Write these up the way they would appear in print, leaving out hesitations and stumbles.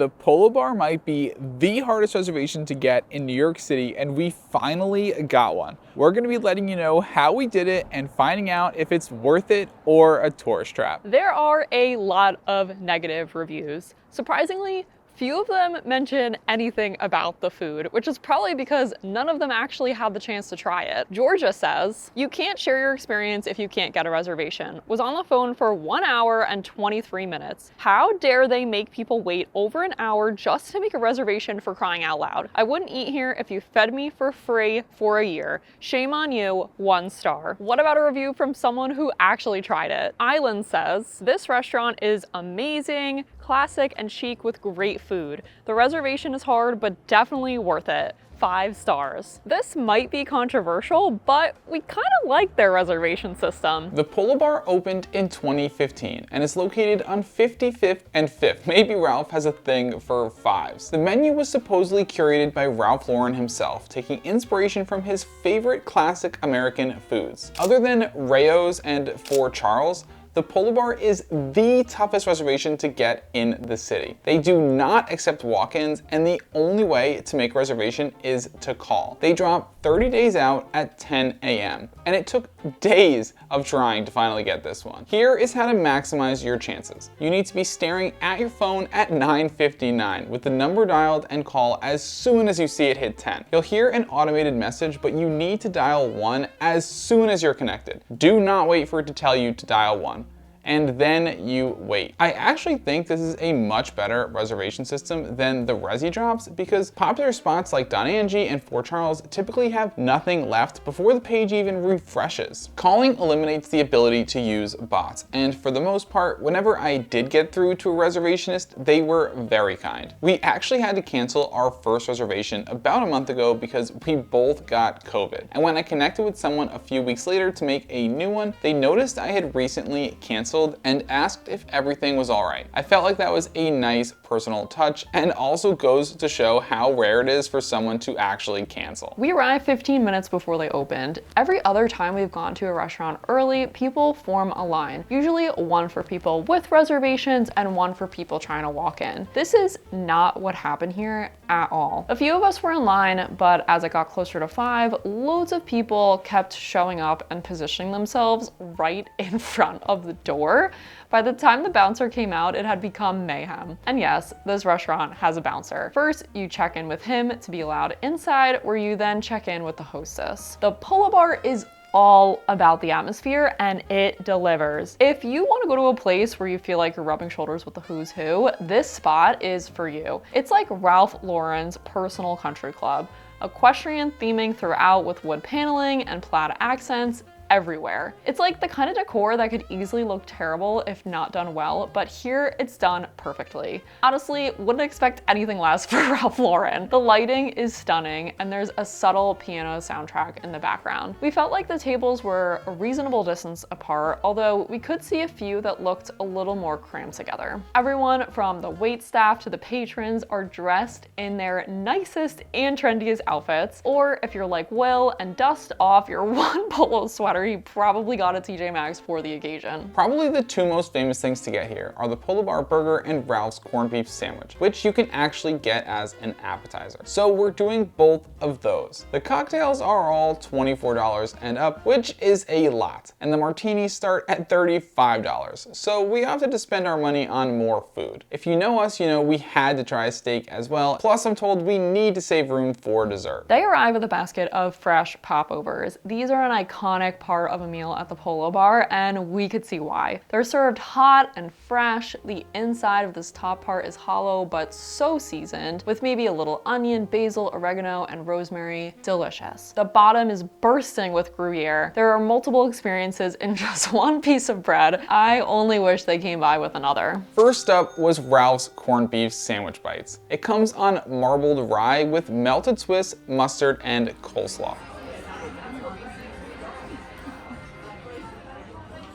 The Polo Bar might be the hardest reservation to get in New York City, and we finally got one. We're going to be letting you know how we did it and finding out if it's worth it or a tourist trap. There are a lot of negative reviews. Surprisingly, few of them mention anything about the food, which is probably because none of them actually had the chance to try it. Georgia says, "You can't share your experience if you can't get a reservation. Was on the phone for 1 hour and 23 minutes. How dare they make people wait over an hour just to make a reservation, for crying out loud. I wouldn't eat here if you fed me for free for a year. Shame on you, 1 star. What about a review from someone who actually tried it? Island says, "This restaurant is amazing, classic and chic with great food. The reservation is hard, but definitely worth it. 5 stars. This might be controversial, but we kind of like their reservation system. The Polo Bar opened in 2015 and is located on 55th and 5th. Maybe Ralph has a thing for 5s. The menu was supposedly curated by Ralph Lauren himself, taking inspiration from his favorite classic American foods. Other than Rayo's and Fort Charles, the Polo Bar is the toughest reservation to get in the city. They do not accept walk-ins, and the only way to make a reservation is to call. They drop 30 days out at 10 a.m. and it took days of trying to finally get this one. Here is how to maximize your chances. You need to be staring at your phone at 9:59 with the number dialed and call as soon as you see it hit 10. You'll hear an automated message, but you need to dial 1 as soon as you're connected. Do not wait for it to tell you to dial 1. And then you wait. I actually think this is a much better reservation system than the Resi drops, because popular spots like Don Angie and Fort Charles typically have nothing left before the page even refreshes. Calling eliminates the ability to use bots, and for the most part, whenever I did get through to a reservationist, they were very kind. We actually had to cancel our first reservation about a month ago because we both got COVID. And when I connected with someone a few weeks later to make a new one, they noticed I had recently canceled and asked if everything was all right. I felt like that was a nice personal touch, and also goes to show how rare it is for someone to actually cancel. We arrived 15 minutes before they opened. Every other time we've gone to a restaurant early, people form a line, usually one for people with reservations and one for people trying to walk in. This is not what happened here at all. A few of us were in line, but as it got closer to 5, loads of people kept showing up and positioning themselves right in front of the door. By the time the bouncer came out, it had become mayhem. And yes, this restaurant has a bouncer. First, you check in with him to be allowed inside, where you then check in with the hostess. The Polo Bar is all about the atmosphere, and it delivers. If you want to go to a place where you feel like you're rubbing shoulders with the who's who, this spot is for you. It's like Ralph Lauren's personal country club. Equestrian theming throughout with wood paneling and plaid accents everywhere. It's like the kind of decor that could easily look terrible if not done well, but here it's done perfectly. Honestly, wouldn't expect anything less for Ralph Lauren. The lighting is stunning, and there's a subtle piano soundtrack in the background. We felt like the tables were a reasonable distance apart, although we could see a few that looked a little more crammed together. Everyone from the wait staff to the patrons are dressed in their nicest and trendiest outfits, or if you're like Will and dust off your one polo sweater you probably got at TJ Maxx for the occasion. Probably the 2 most famous things to get here are the Polo Bar Burger and Ralph's corned beef sandwich, which you can actually get as an appetizer. So we're doing both of those. The cocktails are all $24 and up, which is a lot, and the martinis start at $35. So we opted to spend our money on more food. If you know us, you know we had to try a steak as well, plus I'm told we need to save room for dessert. They arrive with a basket of fresh popovers. These are an iconic part of a meal at the Polo Bar, and we could see why. They're served hot and fresh. The inside of this top part is hollow but so seasoned, with maybe a little onion, basil, oregano, and rosemary. Delicious. The bottom is bursting with Gruyere. There are multiple experiences in just one piece of bread. I only wish they came by with another. First up was Ralph's corned beef sandwich bites. It comes on marbled rye with melted Swiss, mustard, and coleslaw.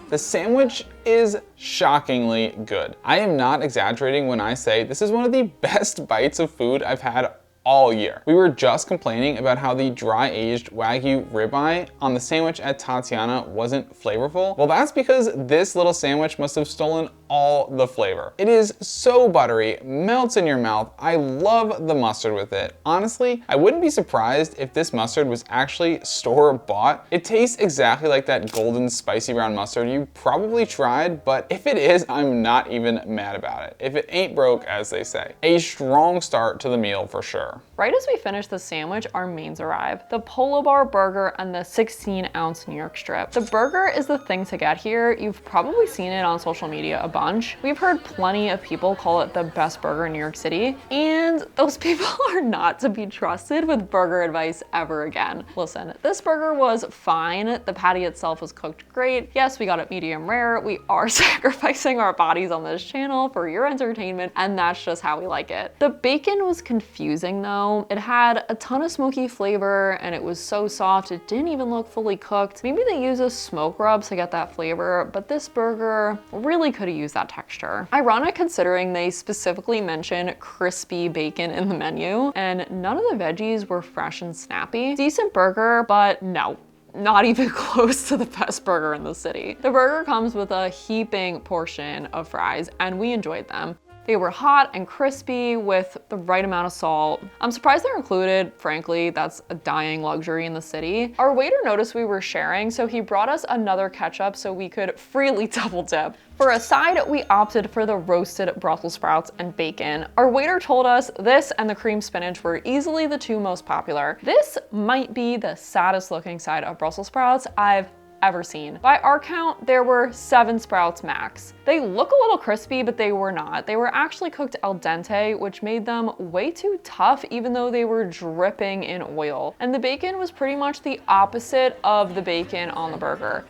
The sandwich is shockingly good. I am not exaggerating when I say this is one of the best bites of food I've had all year. We were just complaining about how the dry-aged Wagyu ribeye on the sandwich at Tatiana wasn't flavorful. Well, that's because this little sandwich must have stolen all the flavor. It is so buttery, melts in your mouth. I love the mustard with it. Honestly, I wouldn't be surprised if this mustard was actually store-bought. It tastes exactly like that golden spicy brown mustard you probably tried, but if it is, I'm not even mad about it. If it ain't broke, as they say. A strong start to the meal for sure. Right as we finish the sandwich, our mains arrive. The Polo Bar Burger and the 16-ounce New York strip. The burger is the thing to get here. You've probably seen it on social media a bunch. We've heard plenty of people call it the best burger in New York City, and those people are not to be trusted with burger advice ever again. Listen, this burger was fine. The patty itself was cooked great. Yes, we got it medium rare. We are sacrificing our bodies on this channel for your entertainment, and that's just how we like it. The bacon was confusing though. It had a ton of smoky flavor and it was so soft it didn't even look fully cooked. Maybe they use a smoke rub to get that flavor, but this burger really could have used that texture. Ironic considering they specifically mention crispy bacon in the menu and none of the veggies were fresh and snappy. Decent burger, but no. Not even close to the best burger in the city. The burger comes with a heaping portion of fries and we enjoyed them. They were hot and crispy with the right amount of salt. I'm surprised they're included, frankly, that's a dying luxury in the city. Our waiter noticed we were sharing, so he brought us another ketchup so we could freely double dip. For a side, we opted for the roasted Brussels sprouts and bacon. Our waiter told us this and the cream spinach were easily the two most popular. This might be the saddest looking side of Brussels sprouts I've ever seen. By our count, there were 7 sprouts max. They look a little crispy, but they were not. They were actually cooked al dente, which made them way too tough even though they were dripping in oil. And the bacon was pretty much the opposite of the bacon on the burger.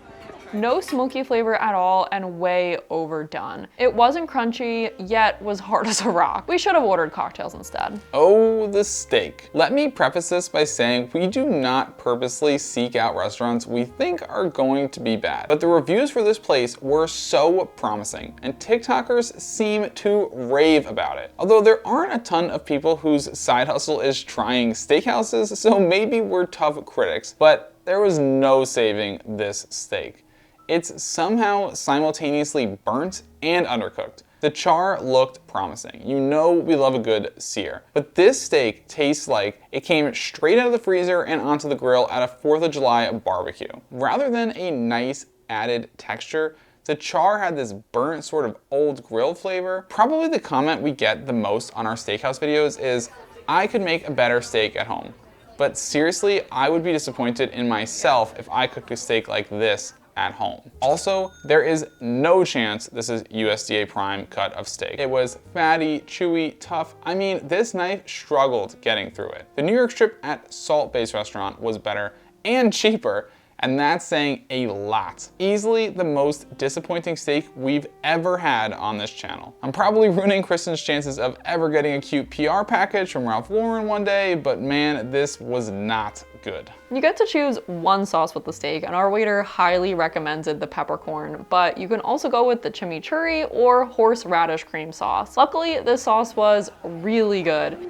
No smoky flavor at all and way overdone. It wasn't crunchy, yet was hard as a rock. We should have ordered cocktails instead. Oh, the steak. Let me preface this by saying we do not purposely seek out restaurants we think are going to be bad, but the reviews for this place were so promising and TikTokers seem to rave about it. Although there aren't a ton of people whose side hustle is trying steakhouses, so maybe we're tough critics, but there was no saving this steak. It's somehow simultaneously burnt and undercooked. The char looked promising. You know we love a good sear. But this steak tastes like it came straight out of the freezer and onto the grill at a 4th of July barbecue. Rather than a nice added texture, the char had this burnt sort of old grill flavor. Probably the comment we get the most on our steakhouse videos is, I could make a better steak at home. But seriously, I would be disappointed in myself if I cooked a steak like this at home. Also, there is no chance this is USDA prime cut of steak. It was fatty, chewy, tough. I mean, this knife struggled getting through it. The New York strip at Salt-Based Restaurant was better and cheaper, and that's saying a lot. Easily the most disappointing steak we've ever had on this channel. I'm probably ruining Kristin's chances of ever getting a cute PR package from Ralph Lauren one day, but man, this was not good. You get to choose one sauce with the steak, and our waiter highly recommended the peppercorn, but you can also go with the chimichurri or horseradish cream sauce. Luckily, this sauce was really good.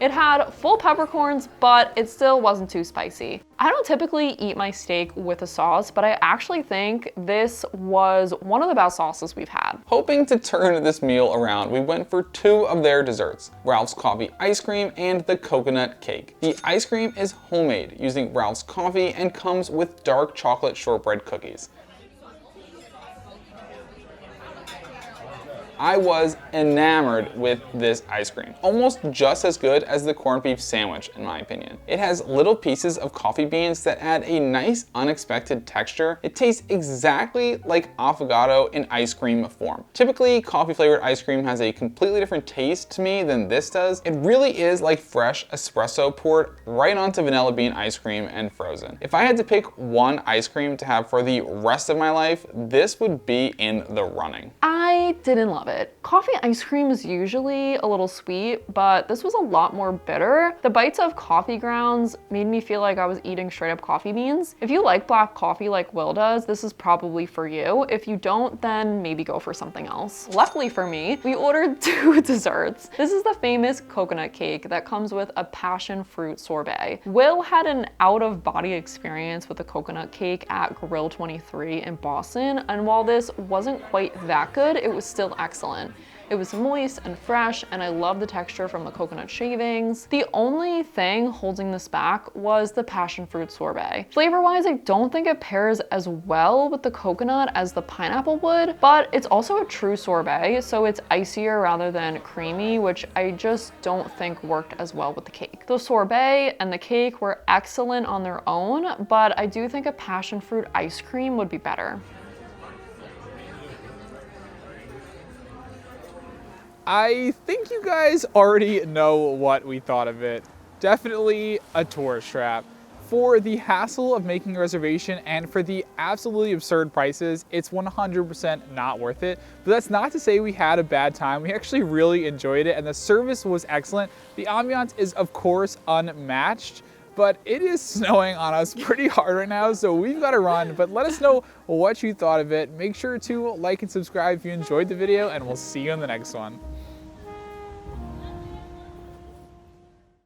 It had full peppercorns, but it still wasn't too spicy. I don't typically eat my steak with a sauce, but I actually think this was one of the best sauces we've had. Hoping to turn this meal around, we went for 2 of their desserts, Ralph's coffee ice cream and the coconut cake. The ice cream is homemade using Ralph's coffee and comes with dark chocolate shortbread cookies. I was enamored with this ice cream. Almost just as good as the corned beef sandwich, in my opinion. It has little pieces of coffee beans that add a nice, unexpected texture. It tastes exactly like affogato in ice cream form. Typically, coffee-flavored ice cream has a completely different taste to me than this does. It really is like fresh espresso poured right onto vanilla bean ice cream and frozen. If I had to pick one ice cream to have for the rest of my life, this would be in the running. I I didn't love it. Coffee ice cream is usually a little sweet, but this was a lot more bitter. The bites of coffee grounds made me feel like I was eating straight up coffee beans. If you like black coffee like Will does, this is probably for you. If you don't, then maybe go for something else. Luckily for me, we ordered 2 desserts. This is the famous coconut cake that comes with a passion fruit sorbet. Will had an out-of-body experience with the coconut cake at Grill 23 in Boston, and while this wasn't quite that good, it was still excellent. It was moist and fresh, and I love the texture from the coconut shavings. The only thing holding this back was the passion fruit sorbet. Flavor-wise, I don't think it pairs as well with the coconut as the pineapple would, but it's also a true sorbet, so it's icier rather than creamy, which I just don't think worked as well with the cake. The sorbet and the cake were excellent on their own, but I do think a passion fruit ice cream would be better. I think you guys already know what we thought of it. Definitely a tourist trap. For the hassle of making a reservation and for the absolutely absurd prices, it's 100% not worth it. But that's not to say we had a bad time. We actually really enjoyed it and the service was excellent. The ambiance is of course unmatched, but it is snowing on us pretty hard right now, so we've got to run. But let us know what you thought of it. Make sure to like and subscribe if you enjoyed the video, and we'll see you in the next one.